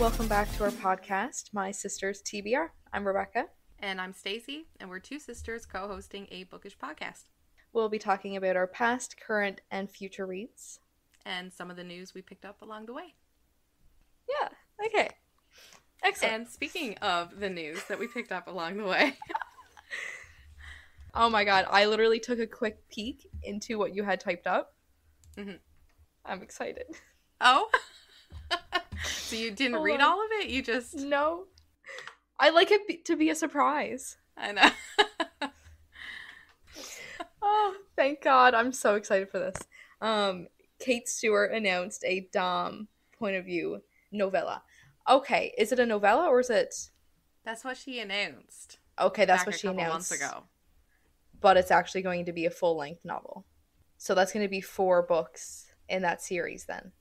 welcome back to our podcast, My Sisters TBR. I'm Rebecca. And I'm Stacy, and we're two sisters co-hosting a bookish podcast. We'll be talking about our past, current, and future reads. And some of the news we picked up along the way. Yeah, okay. Excellent. And speaking of the news that we picked up along the way. Oh my god, I literally took a quick peek into what you had typed up. Mm-hmm. I'm excited. Oh? So you didn't read all of it? You just... No. I like it to be a surprise. I know. Oh, thank God. I'm so excited for this. Kate Stewart announced a Dom point of view novella. Okay, is it a novella or is it... That's what she announced. Okay, that's what she announced. Months ago. But it's actually going to be a full-length novel. So that's going to be 4 books in that series then.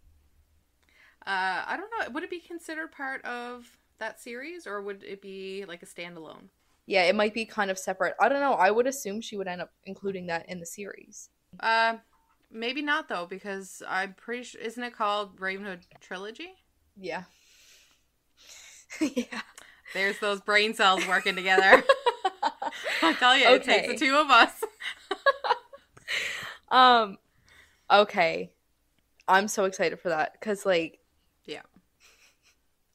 I don't know. Would it be considered part of that series or would it be like a standalone? Yeah, it might be kind of separate. I don't know. I would assume she would end up including that in the series. Maybe not though, because I'm pretty sure, isn't it called Ravenhood Trilogy? Yeah. Yeah. There's those brain cells working together. I tell you, It takes the two of us. Okay. I'm so excited for that because, like... Yeah.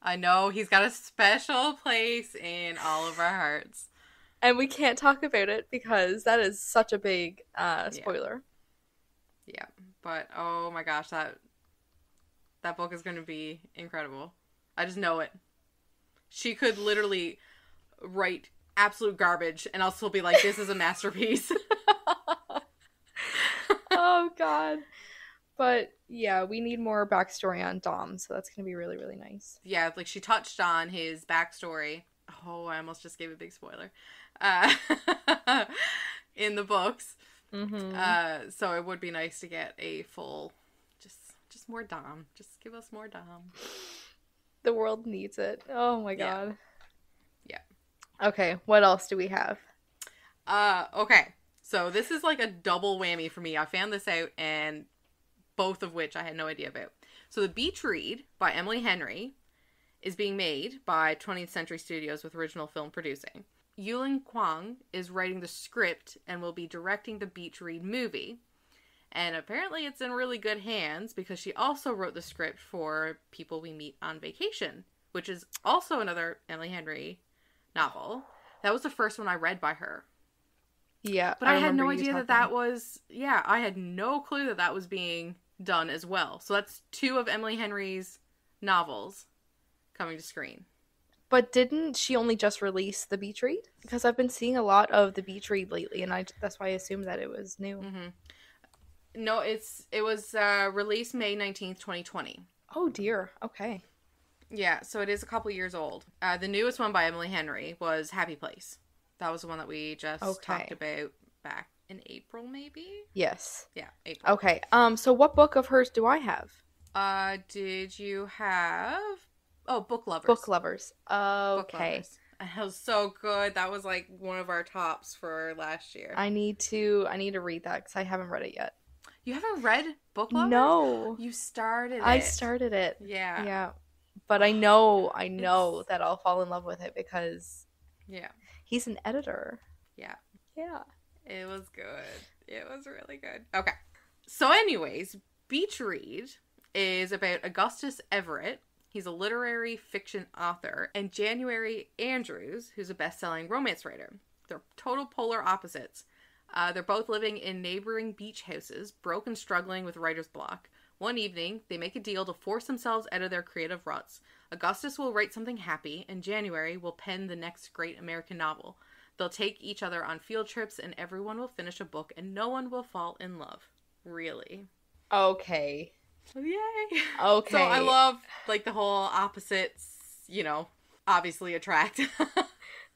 I know he's got a special place in all of our hearts. And we can't talk about it because that is such a big spoiler. Yeah. But, oh my gosh, that book is going to be incredible. I just know it. She could literally write absolute garbage and I'll still be like, this is a masterpiece. Oh, God. But, yeah, we need more backstory on Dom, so that's going to be really, really nice. Yeah, like, she touched on his backstory. Oh, I almost just gave a big spoiler. In the books. Mm-hmm. So it would be nice to get a full, just more Dom. Just give us more Dom. The world needs it. Oh, my God. Yeah. Okay, what else do we have? Okay. So this is like a double whammy for me. I found this out and both of which I had no idea about. So The Beach Read by Emily Henry is being made by 20th Century Studios with original film producing. Yulin Kwang is writing the script and will be directing the Beach Read movie. And apparently it's in really good hands because she also wrote the script for People We Meet on Vacation, which is also another Emily Henry novel. That was the first one I read by her. Yeah. But I had no idea that was... Yeah, I had no clue that was being done as well. So that's 2 of Emily Henry's novels coming to screen. But didn't she only just release The Beach Read? Because I've been seeing a lot of The Beach Read lately, and that's why I assumed that it was new. Mm-hmm. No, it was released May 19th, 2020. Oh, dear. Okay. Yeah, so it is a couple years old. The newest one by Emily Henry was Happy Place. That was the one that we just talked about back in April, maybe? Yes. Yeah, April. Okay. So what book of hers do I have? Did you have... Oh, Book Lovers. Book Lovers. Okay. Book Lovers. That was so good. That was like one of our tops for last year. I need to read that because I haven't read it yet. You haven't read Book Lovers? No. You started it. I started it. Yeah. Yeah. But I know that I'll fall in love with it because he's an editor. Yeah. Yeah. It was good. It was really good. Okay. So anyways, Beach Read is about Augustus Everett. He's a literary fiction author, and January Andrews, who's a best-selling romance writer. They're total polar opposites. They're both living in neighboring beach houses, broke and struggling with writer's block. One evening, they make a deal to force themselves out of their creative ruts. Augustus will write something happy, and January will pen the next great American novel. They'll take each other on field trips, and everyone will finish a book, and no one will fall in love. Really. Okay. Yay. Okay. So I love, like, the whole opposites, obviously attract.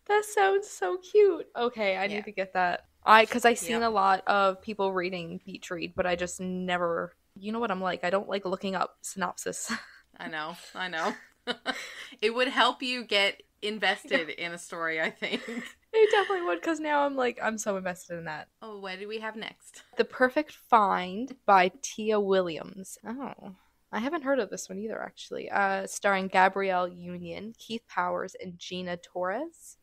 That sounds so cute. Okay, I need to get that. Because I've seen a lot of people reading Beach Read, but I just never... You know what I'm like. I don't like looking up synopsis. I know. It would help you get invested in a story, I think. It definitely would, because now I'm so invested in that. Oh, what do we have next? The Perfect Find by Tia Williams. Oh. I haven't heard of this one either, actually. Starring Gabrielle Union, Keith Powers, and Gina Torres,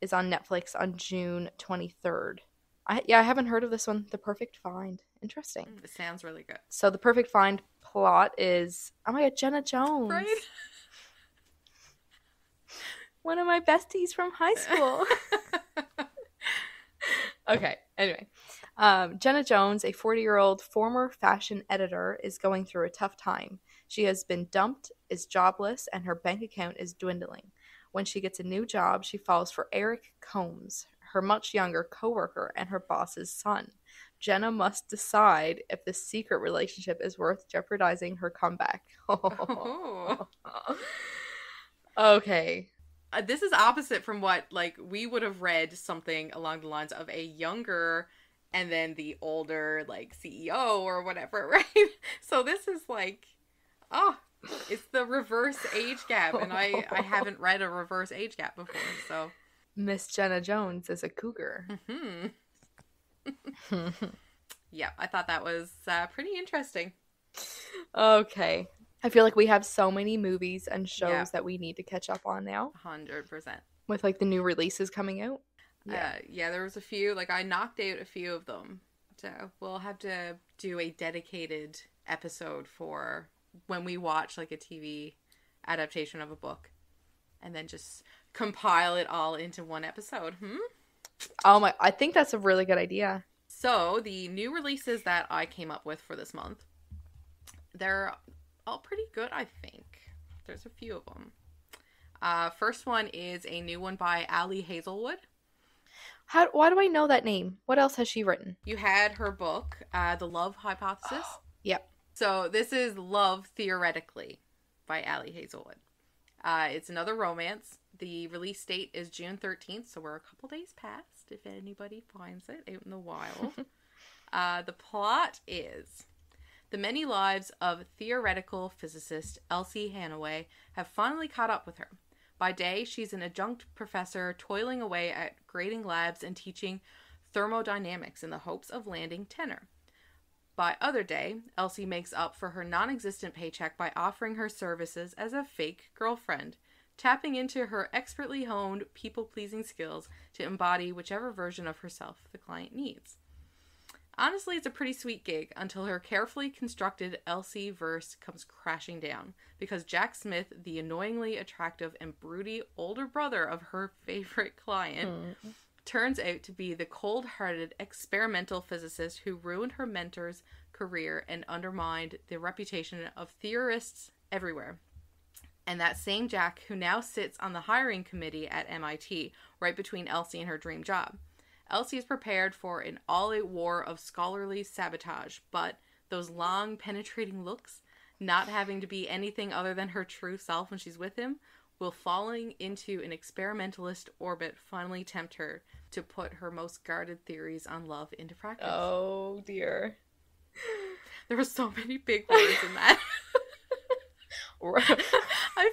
is on Netflix on June 23rd. I haven't heard of this one. The Perfect Find. Interesting. It sounds really good. So the Perfect Find plot is, oh my god, Jenna Jones. Right? One of my besties from high school. Okay, anyway. Jenna Jones, a 40-year-old former fashion editor, is going through a tough time. She has been dumped, is jobless, and her bank account is dwindling. When she gets a new job, she falls for Eric Combs, her much younger coworker and her boss's son. Jenna must decide if this secret relationship is worth jeopardizing her comeback. Oh. Okay. This is opposite from what, like, we would have read something along the lines of a younger and then the older, like, CEO or whatever, right? So this is like, oh, it's the reverse age gap, and I haven't read a reverse age gap before, so. Miss Jenna Jones is a cougar. Yeah, I thought that was pretty interesting. Okay. I feel like we have so many movies and shows that we need to catch up on now. 100%. With, like, the new releases coming out. Yeah, there was a few, like, I knocked out a few of them. So we'll have to do a dedicated episode for when we watch, like, a TV adaptation of a book. And then just compile it all into one episode. Oh my, I think that's a really good idea. So, the new releases that I came up with for this month, they're all pretty good, I think. There's a few of them. First one is a new one by Ali Hazelwood. Why do I know that name? What else has she written? You had her book, The Love Hypothesis. Yep. So this is Love Theoretically by Ali Hazelwood. It's another romance. The release date is June 13th, so we're a couple days past if anybody finds it out in the wild. The plot is: the many lives of theoretical physicist Elsie Hanaway have finally caught up with her. By day, she's an adjunct professor toiling away at grading labs and teaching thermodynamics in the hopes of landing tenure. By other day, Elsie makes up for her non-existent paycheck by offering her services as a fake girlfriend, tapping into her expertly honed people-pleasing skills to embody whichever version of herself the client needs. Honestly, it's a pretty sweet gig until her carefully constructed Elsie verse comes crashing down because Jack Smith, the annoyingly attractive and broody older brother of her favorite client, turns out to be the cold-hearted experimental physicist who ruined her mentor's career and undermined the reputation of theorists everywhere. And that same Jack who now sits on the hiring committee at MIT, right between Elsie and her dream job. Elsie is prepared for an all-out war of scholarly sabotage, but those long, penetrating looks, not having to be anything other than her true self when she's with him, will falling into an experimentalist orbit finally tempt her to put her most guarded theories on love into practice. Oh, dear. There were so many big words in that. I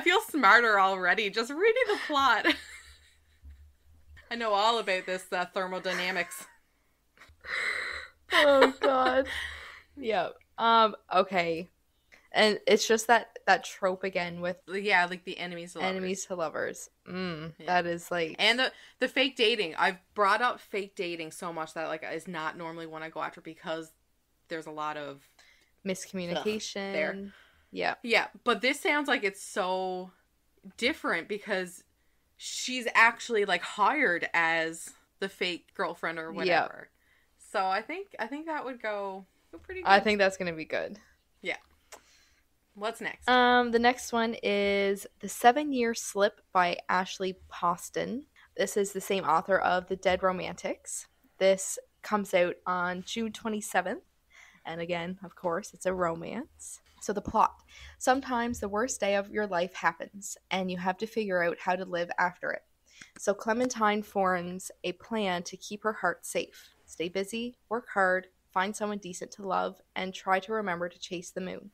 feel smarter already just reading the plot. I know all about this thermodynamics. Oh god. Yep. Okay. And it's just that trope again with like the enemies to lovers. Enemies to lovers. That is like, and the fake dating. I've brought up fake dating so much that like is not normally one I go after because there's a lot of miscommunication there. Yeah, but this sounds like it's so different because she's actually like hired as the fake girlfriend or whatever. Yep. So I think that would go pretty good. I think that's gonna be good. Yeah. What's next? The next one is The 7-Year Slip by Ashley Poston. This is the same author of The Dead Romantics. This comes out on June 27th. And again, of course, it's a romance. So the plot. Sometimes the worst day of your life happens, and you have to figure out how to live after it. So Clementine forms a plan to keep her heart safe. Stay busy, work hard, find someone decent to love, and try to remember to chase the moon.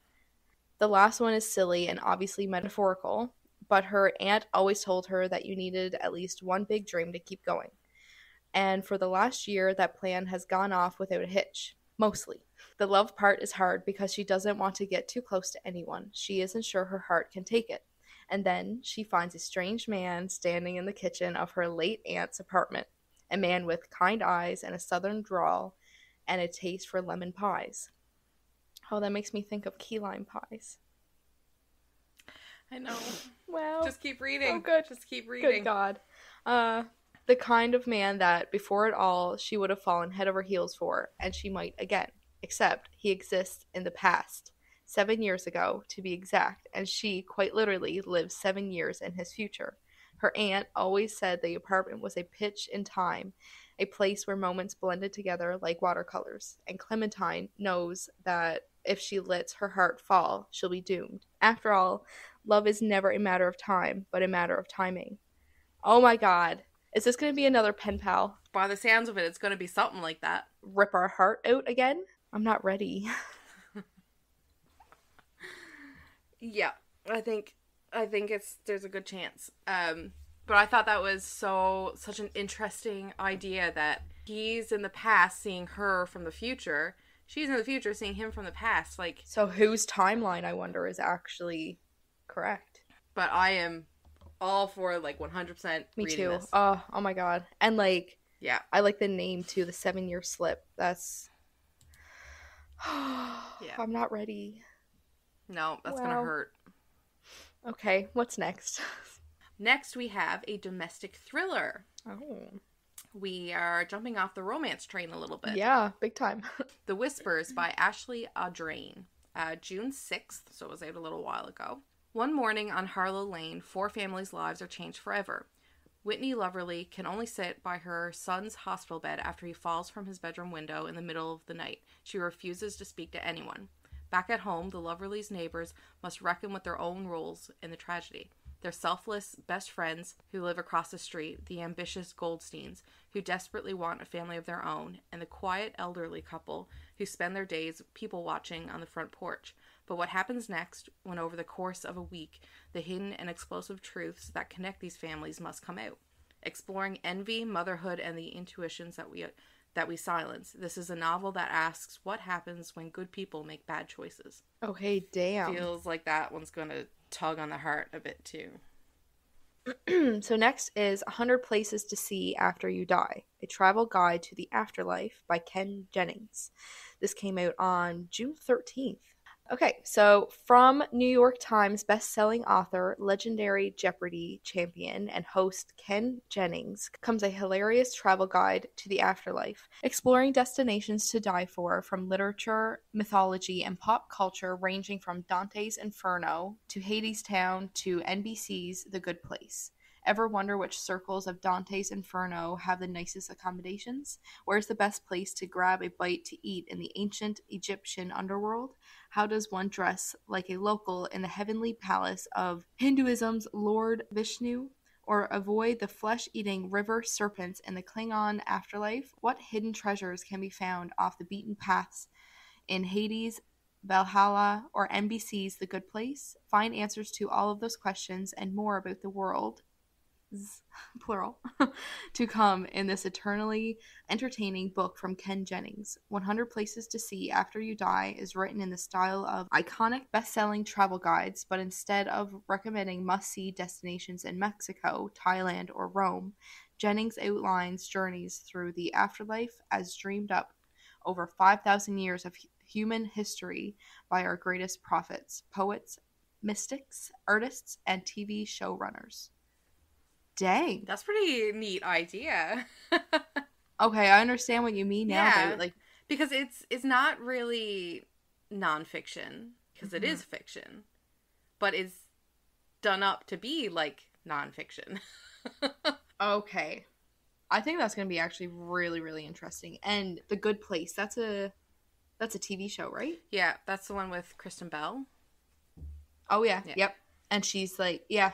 The last one is silly and obviously metaphorical, but her aunt always told her that you needed at least one big dream to keep going. And for the last year, that plan has gone off without a hitch. Mostly. The love part is hard because she doesn't want to get too close to anyone. She isn't sure her heart can take it. And then she finds a strange man standing in the kitchen of her late aunt's apartment. A man with kind eyes and a southern drawl and a taste for lemon pies. Oh, that makes me think of key lime pies. I know. Well, just keep reading. Oh, good. Just keep reading. Good God. The kind of man that before it all she would have fallen head over heels for, and she might again. Except he exists in the past, 7 years ago to be exact, and she quite literally lives 7 years in his future. Her aunt always said the apartment was a pitch in time, a place where moments blended together like watercolors, and Clementine knows that if she lets her heart fall, she'll be doomed. After all, love is never a matter of time, but a matter of timing. Oh my God. Is this going to be another pen pal? By the sounds of it, it's going to be something like that. Rip our heart out again? I'm not ready. Yeah, I think there's a good chance. But I thought that was such an interesting idea that he's in the past seeing her from the future. She's in the future seeing him from the past. Like, so whose timeline, I wonder, is actually correct? But I am all for, like, 100% Me reading too. this. Oh my God. And, like, yeah, I like the name too, the 7-year slip. That's yeah. I'm not ready. No, that's gonna hurt. Okay, what's next? Next, we have a domestic thriller. Oh. We are jumping off the romance train a little bit. Yeah, big time. The Whispers by Ashley Audrain. June 6th, so it was out a little while ago. One morning on Harlow Lane, 4 families' lives are changed forever. Whitney Loverly can only sit by her son's hospital bed after he falls from his bedroom window in the middle of the night. She refuses to speak to anyone. Back at home, the Loverlys' neighbors must reckon with their own roles in the tragedy. Their selfless best friends who live across the street, the ambitious Goldsteins who desperately want a family of their own, and the quiet elderly couple who spend their days people watching on the front porch. But what happens next when over the course of a week the hidden and explosive truths that connect these families must come out? Exploring envy, motherhood, and the intuitions that we silence. This is a novel that asks what happens when good people make bad choices. Okay, damn. Feels like that one's going to tug on the heart a bit too. So next is 100 Places to See After You Die, a travel guide to the afterlife by Ken Jennings. This came out on June 13th. Okay, so from New York Times bestselling author, legendary Jeopardy champion, and host Ken Jennings comes a hilarious travel guide to the afterlife, exploring destinations to die for from literature, mythology, and pop culture ranging from Dante's Inferno to Hadestown to NBC's The Good Place. Ever wonder which circles of Dante's Inferno have the nicest accommodations? Where's the best place to grab a bite to eat in the ancient Egyptian underworld? How does one dress like a local in the heavenly palace of Hinduism's Lord Vishnu? Or avoid the flesh-eating river serpents in the Klingon afterlife? What hidden treasures can be found off the beaten paths in Hades, Valhalla, or NBC's The Good Place? Find answers to all of those questions and more about the world, plural, to come in this eternally entertaining book from Ken Jennings. 100 Places to See After You Die is written in the style of iconic best-selling travel guides, but instead of recommending must-see destinations in Mexico, Thailand, or Rome, Jennings outlines journeys through the afterlife as dreamed up over 5,000 years of human history by our greatest prophets, poets, mystics, artists, and TV showrunners. Dang. That's a pretty neat idea. Okay, I understand what you mean now. Yeah, Though. Like, because it's not really nonfiction, because it is fiction, but it's done up to be like nonfiction. Okay. I think that's going to be actually really, really interesting. And The Good Place, that's a TV show, right? Yeah, that's the one with Kristen Bell. Oh, yeah. Yep. And she's like, yeah,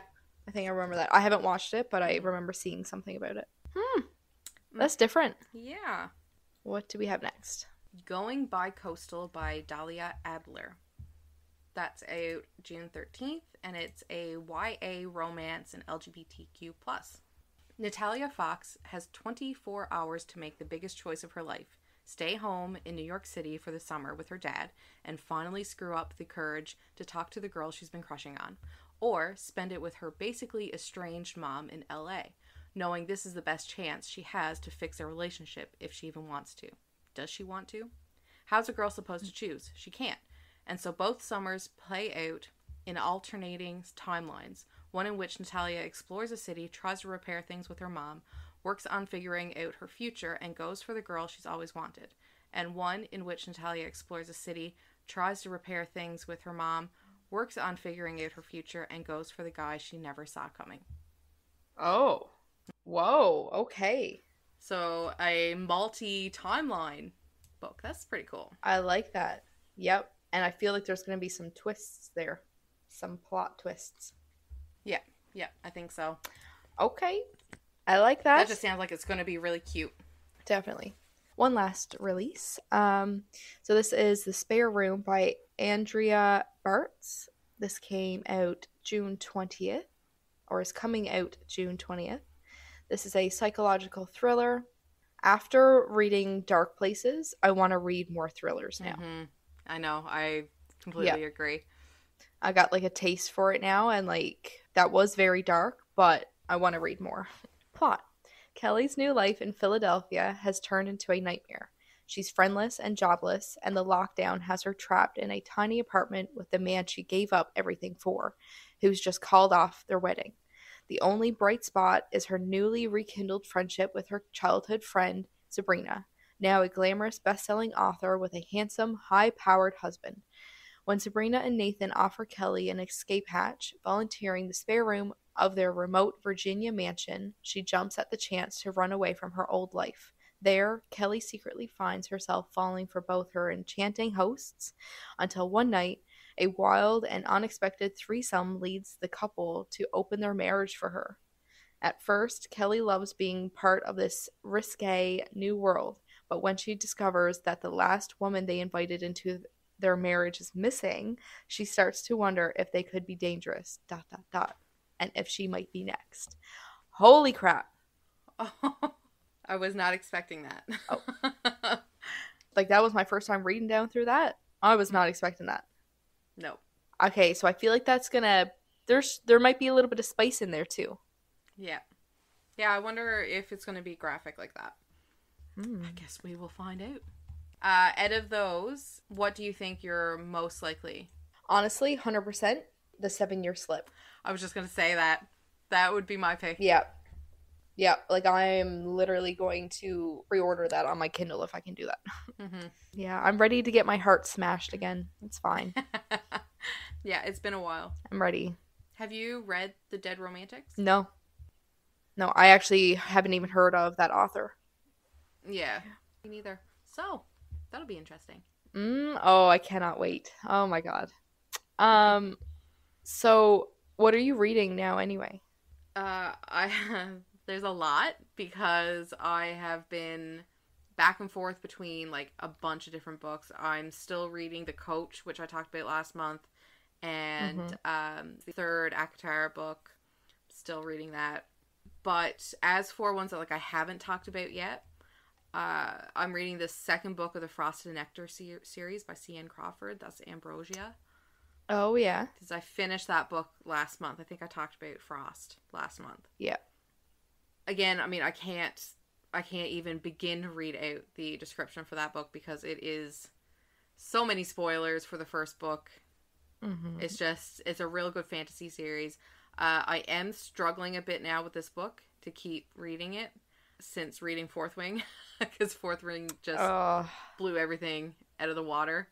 I think I remember that. I haven't watched it, but I remember seeing something about it. That's different. Yeah. What do we have next? Going Bi-Coastal by Dahlia Adler. That's out June 13th, and it's a YA romance and LGBTQ+. Natalia Fox has 24 hours to make the biggest choice of her life. stay home in New York City for the summer with her dad, and finally screw up the courage to talk to the girl she's been crushing on, or spend it with her basically estranged mom in LA, knowing this is the best chance she has to fix their relationship if she even wants to. Does she want to? How's a girl supposed to choose? She can't. And so both summers play out in alternating timelines, one in which Natalia explores a city, tries to repair things with her mom, works on figuring out her future, and goes for the girl she's always wanted, and one in which Natalia explores a city, tries to repair things with her mom, works on figuring out her future, and goes for the guy she never saw coming. Oh. Whoa. Okay. So a multi-timeline book. That's pretty cool. I like that. Yep. And I feel like there's going to be some twists there. Some plot twists. Yeah. Yeah, I think so. Okay. I like that. That just sounds like it's going to be really cute. Definitely. One last release. So this is The Spare Room by Andrea Bartz. This came out June 20th, or is coming out June 20th. This is a psychological thriller. After reading Dark Places, I want to read more thrillers now. Mm-hmm. I know. I completely agree. I got like a taste for it now, and like that was very dark, but I want to read more. Plot. Kelly's new life in Philadelphia has turned into a nightmare. She's friendless and jobless, and the lockdown has her trapped in a tiny apartment with the man she gave up everything for, who's just called off their wedding. The only bright spot is her newly rekindled friendship with her childhood friend, Sabrina, now a glamorous best-selling author with a handsome, high-powered husband. When Sabrina and Nathan offer Kelly an escape hatch, volunteering the spare room of their remote Virginia mansion, she jumps at the chance to run away from her old life. There, Kelly secretly finds herself falling for both her enchanting hosts, until one night, a wild and unexpected threesome leads the couple to open their marriage for her. At first, Kelly loves being part of this risque new world, but when she discovers that the last woman they invited into their marriage is missing, she starts to wonder if they could be dangerous, ... and if she might be next. Holy crap. Oh, I was not expecting that. Oh. Like, that was my first time reading down through that. I was not expecting that. No. Okay, so I feel like that's gonna... There might be a little bit of spice in there, too. Yeah. Yeah, I wonder if it's going to be graphic like that. I guess we will find out. Out of those, what do you think you're most likely? Honestly, 100% The 7-Year Slip. I was just going to say that. That would be my pick. Yeah. Yeah, like I'm literally going to reorder that on my Kindle if I can do that. Mm-hmm. Yeah, I'm ready to get my heart smashed again. It's fine. Yeah, it's been a while. I'm ready. Have you read The Dead Romantics? No. No, I actually haven't even heard of that author. Yeah, me neither. So, that'll be interesting. Oh, I cannot wait. Oh my god. So what are you reading now anyway? There's a lot because I have been back and forth between like a bunch of different books. I'm still reading The Coach, which I talked about last month, and the third ACOTAR book. Still reading that. But as for ones that like I haven't talked about yet, I'm reading the second book of the Frost and Nectar series by C.N. Crawford. That's Ambrosia. Oh, yeah. Because I finished that book last month. I think I talked about Frost last month. Yeah. Again, I mean, I can't even begin to read out the description for that book because it is so many spoilers for the first book. Mm-hmm. It's a real good fantasy series. I am struggling a bit now with this book to keep reading it since reading Fourth Wing because Fourth Wing just blew everything out of the water.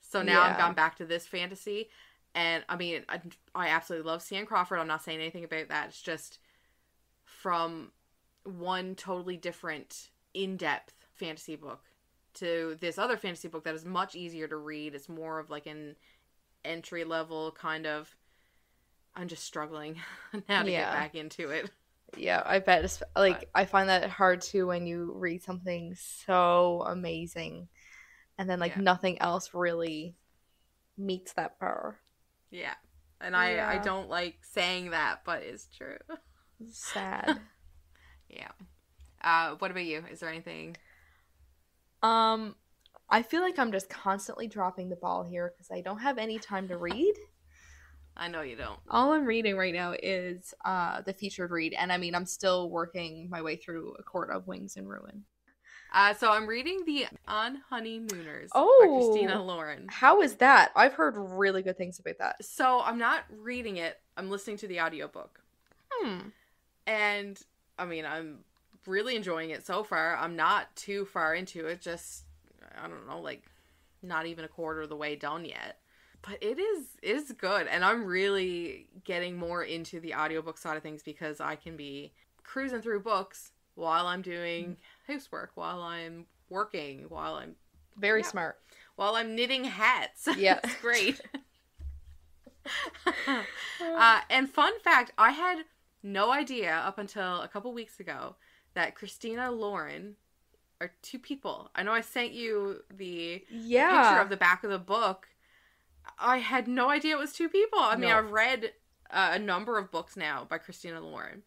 So now I've gone back to this fantasy, and I mean, I absolutely love C.N. Crawford. I'm not saying anything about that. It's just from one totally different, in-depth fantasy book to this other fantasy book that is much easier to read. It's more of like an entry-level kind of... I'm just struggling now to get back into it. Yeah, I bet. It's, like, I find that hard too when you read something so amazing and then like nothing else really meets that power. Yeah. And I don't like saying that, but it's true. Sad. Yeah. What about you? Is there anything? Um, I feel like I'm just constantly dropping the ball here because I don't have any time to read. I know you don't. All I'm reading right now is the featured read, and I mean I'm still working my way through A Court of Wings and Ruin. So I'm reading the On Honeymooners by Christina Oh, Lauren. how is that? I've heard really good things about that. So I'm not reading it. I'm listening to the audiobook. And I mean, I'm really enjoying it so far. I'm not too far into it. Just, I don't know, like not even a quarter of the way done yet. But it is good. And I'm really getting more into the audiobook side of things because I can be cruising through books while I'm doing housework, while I'm working, while I'm Very smart. while I'm knitting hats. Yeah. It's great. And fun fact, I had no idea up until a couple weeks ago that Christina Lauren are two people. I know I sent you the picture of the back of the book. I had no idea it was two people. I mean, I've read a number of books now by Christina Lauren,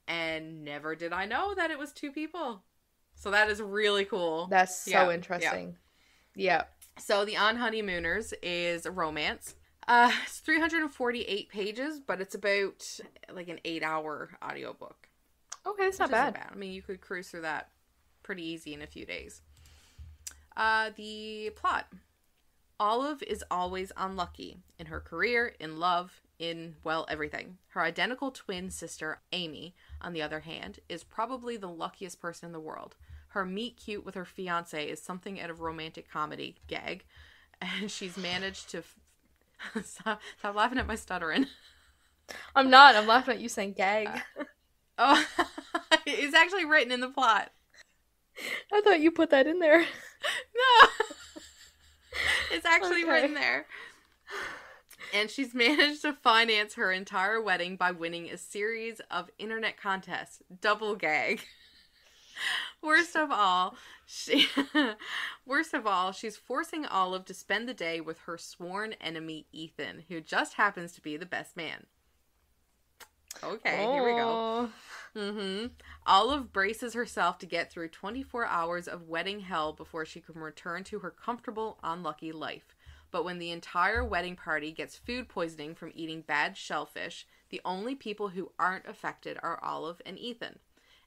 and never did I know that it was two people. So that is really cool. That's so interesting. Yeah. So the On Honeymooners is a romance. It's 348 pages, but it's about like an 8-hour audiobook. Okay, that's not bad. I mean, you could cruise through that pretty easy in a few days. The plot. Olive is always unlucky in her career, in love, in, well, everything. Her identical twin sister, Amy, on the other hand, is probably the luckiest person in the world. Her meet cute with her fiancé is something out of romantic comedy, gag, and she's managed to... Stop laughing at my stuttering. I'm not. I'm laughing at you saying gag. It's actually written in the plot. I thought you put that in there. No. It's actually written there. And she's managed to finance her entire wedding by winning a series of internet contests. Double gag. Worst of all, she's forcing Olive to spend the day with her sworn enemy, Ethan, who just happens to be the best man. Okay, Here we go. Olive braces herself to get through 24 hours of wedding hell before she can return to her comfortable, unlucky life. But when the entire wedding party gets food poisoning from eating bad shellfish, the only people who aren't affected are Olive and Ethan.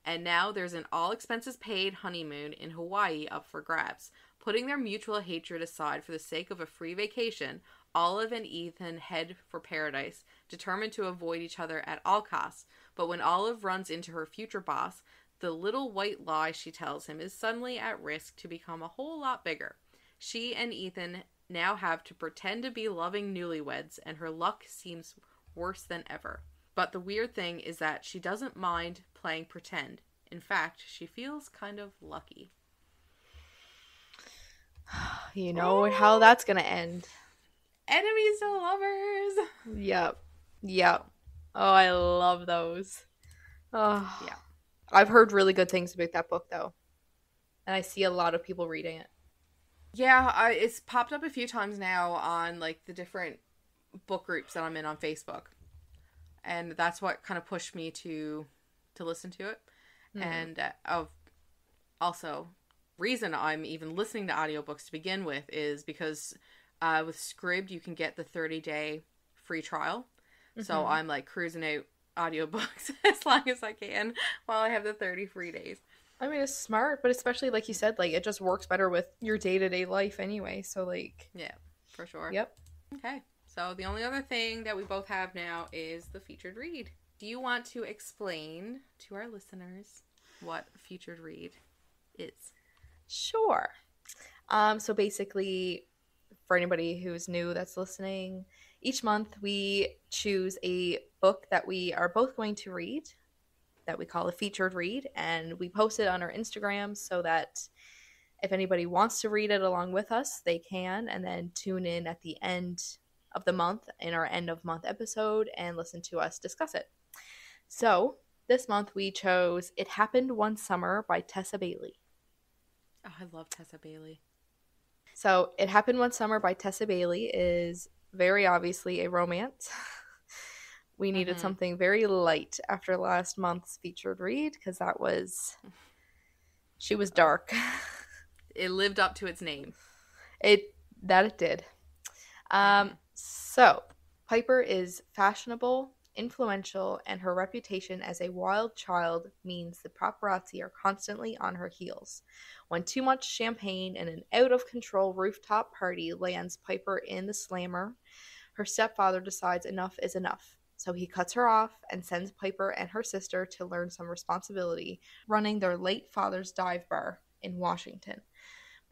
And now there's an all-expenses-paid honeymoon in Hawaii up for grabs. Putting their mutual hatred aside for the sake of a free vacation, Olive and Ethan head for paradise, determined to avoid each other at all costs. But when Olive runs into her future boss, the little white lie she tells him is suddenly at risk to become a whole lot bigger. She and Ethan now have to pretend to be loving newlyweds, and her luck seems worse than ever. But the weird thing is that she doesn't mind playing pretend. In fact, she feels kind of lucky. You know how that's gonna end. Enemies to lovers. Yep. Oh, I love those. Oh. Yeah. I've heard really good things about that book, though. And I see a lot of people reading it. Yeah, it's popped up a few times now on, like, the different book groups that I'm in on Facebook. And that's what kind of pushed me to listen to it. And also, reason I'm even listening to audiobooks to begin with is because with Scribd you can get the 30-day free trial. So I'm like cruising out audiobooks as long as I can while I have the 30 free days. I mean, it's smart, but especially like you said, like it just works better with your day-to-day life anyway. So like, yeah, for sure. Yep. Okay. So the only other thing that we both have now is the featured read. Do you want to explain to our listeners what featured read is? Sure. So basically, for anybody who's new that's listening, each month we choose a book that we are both going to read that we call a featured read, and we post it on our Instagram so that if anybody wants to read it along with us, they can, and then tune in at the end of the month in our end of month episode and listen to us discuss it. So this month we chose It Happened One Summer by Tessa Bailey. Oh, I love Tessa Bailey. So It Happened One Summer by Tessa Bailey is very obviously a romance. We needed something very light after last month's featured read because she was dark. it lived up to its name. It did. So Piper is fashionable, influential, and her reputation as a wild child means the paparazzi are constantly on her heels. When too much champagne and an out-of-control rooftop party lands Piper in the slammer, her stepfather decides enough is enough. So he cuts her off and sends Piper and her sister to learn some responsibility, running their late father's dive bar in Washington.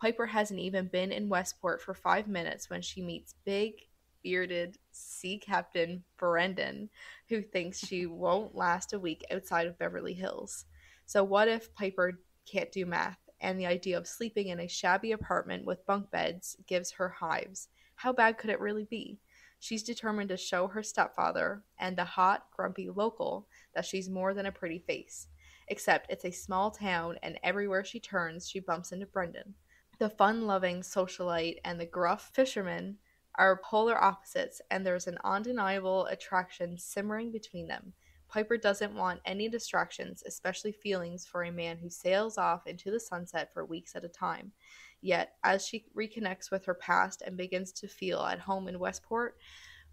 Piper hasn't even been in Westport for 5 minutes when she meets big, bearded sea captain Brendan, who thinks she won't last a week outside of Beverly Hills. So what if Piper can't do math, and the idea of sleeping in a shabby apartment with bunk beds gives her hives? How bad could it really be? She's determined to show her stepfather and the hot, grumpy local that she's more than a pretty face. Except it's a small town, and everywhere she turns, she bumps into Brendan. The fun-loving socialite and the gruff fisherman are polar opposites, and there's an undeniable attraction simmering between them. Piper doesn't want any distractions, especially feelings for a man who sails off into the sunset for weeks at a time. Yet, as she reconnects with her past and begins to feel at home in Westport,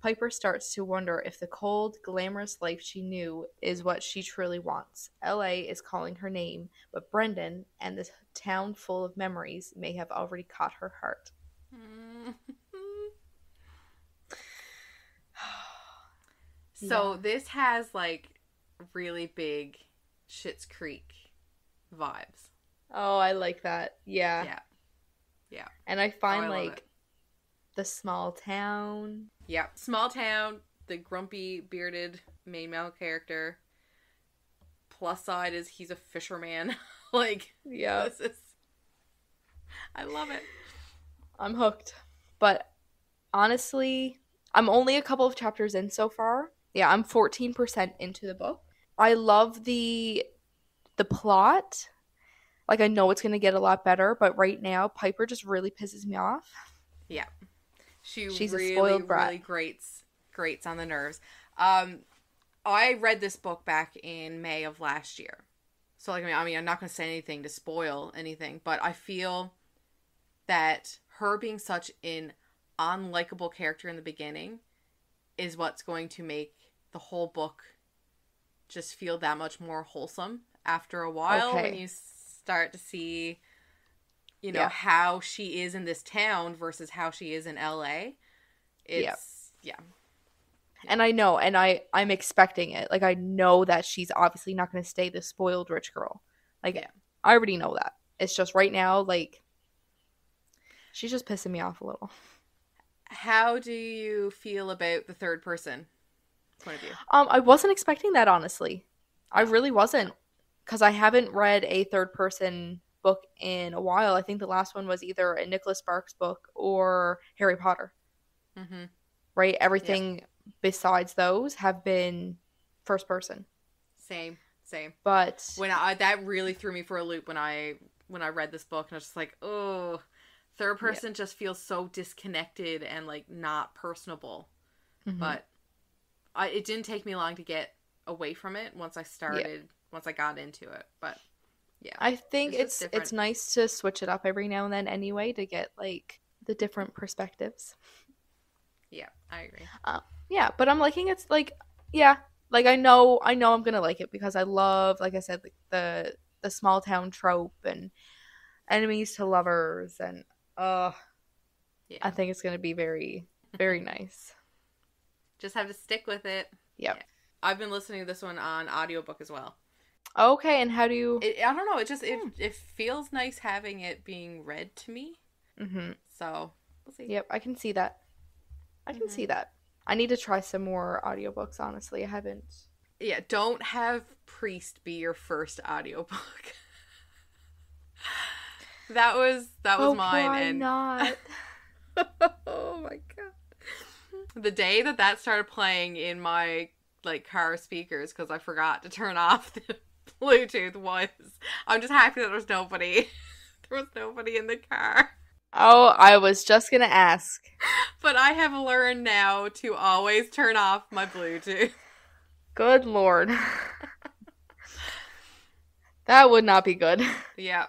Piper starts to wonder if the cold, glamorous life she knew is what she truly wants. LA is calling her name, but Brendan and the town full of memories may have already caught her heart. So this has like really big Schitt's Creek vibes. Oh, I like that. Yeah. Yeah. And I find the small town. Yeah. Small town, the grumpy, bearded main male character. Plus side is he's a fisherman. Yeah. I love it. I'm hooked. But honestly, I'm only a couple of chapters in so far. Yeah, I'm 14% into the book. I love the plot. I know it's going to get a lot better, but right now, Piper just really pisses me off. Yeah. She's really, a spoiled brat. really grates on the nerves. I read this book back in May of last year. So, I'm not going to say anything to spoil anything, but I feel that her being such an unlikable character in the beginning is what's going to make the whole book just feel that much more wholesome after a while when you start to see, how she is in this town versus how she is in LA. It's, yeah. And I know, and I'm expecting it. I know that she's obviously not going to stay the spoiled rich girl. I already know that. It's just right now, she's just pissing me off a little. How do you feel about the third person point of view? I wasn't expecting that, honestly. I really wasn't, because I haven't read a third person book in a while. I think the last one was either a Nicholas Sparks book or Harry Potter. Mm-hmm. Right? Everything besides those have been first person. Same. But that really threw me for a loop when I read this book, and I was just like, oh, third person just feels so disconnected and not personable. Mm-hmm. But it didn't take me long to get away from it once I got into it. But yeah, I think it's nice to switch it up every now and then anyway, to get the different perspectives. Yeah, I agree. Yeah, but I'm liking it's I know I'm gonna like it because I love, like I said, the small town trope and enemies to lovers, and I think it's gonna be very, very nice. Just have to stick with it. Yep. Yeah. I've been listening to this one on audiobook as well. Okay, and how do you... I don't know, it feels nice having it being read to me. Mm-hmm. So, we'll see. Yep, I can see that. See that. I need to try some more audiobooks, honestly. I haven't... Yeah, don't have Priest be your first audiobook. that was mine. Why not? Oh my god. The day that started playing in my car speakers, because I forgot to turn off the Bluetooth, I'm just happy that there was nobody. There was nobody in the car. Oh, I was just gonna ask. But I have learned now to always turn off my Bluetooth. Good Lord. That would not be good. Yeah.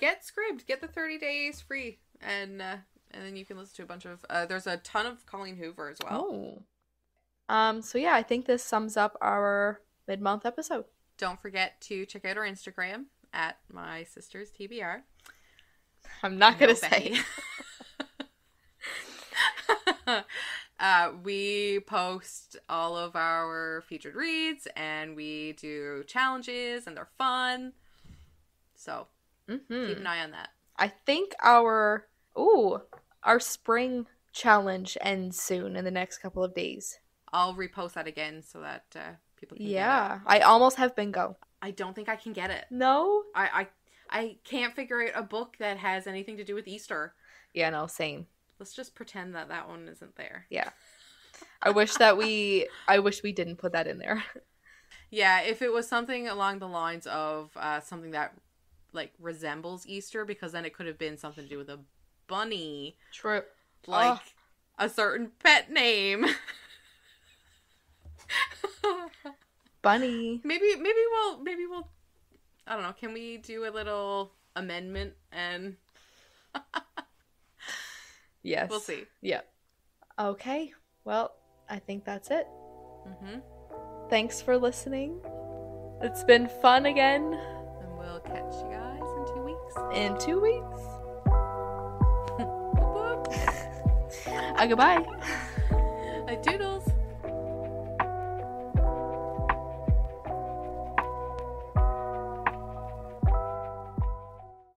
Get Scribd. Get the 30 days free, and then you can listen to a bunch of. There's a ton of Colleen Hoover as well. Oh. So yeah, I think this sums up our mid-month episode. Don't forget to check out our Instagram at My Sisters TBR. I'm not gonna say. We post all of our featured reads, and we do challenges, and they're fun. So keep an eye on that. I think our spring challenge ends soon in the next couple of days. I'll repost that again so that people can get it. I almost have bingo. I don't think I can get it. No? I can't figure out a book that has anything to do with Easter. Yeah, no, same. Let's just pretend that one isn't there. Yeah. I wish we didn't put that in there. Yeah, if it was something along the lines of something that like resembles Easter, because then it could have been something to do with a bunny. True. Like a certain pet name. Bunny. Maybe we'll I don't know, can we do a little amendment and Yes. We'll see. Yeah. Okay. Well, I think that's it. Thanks for listening. It's been fun again. And we'll catch you guys in 2 weeks. In 2 weeks. Whoop, whoop. Goodbye. Doodles.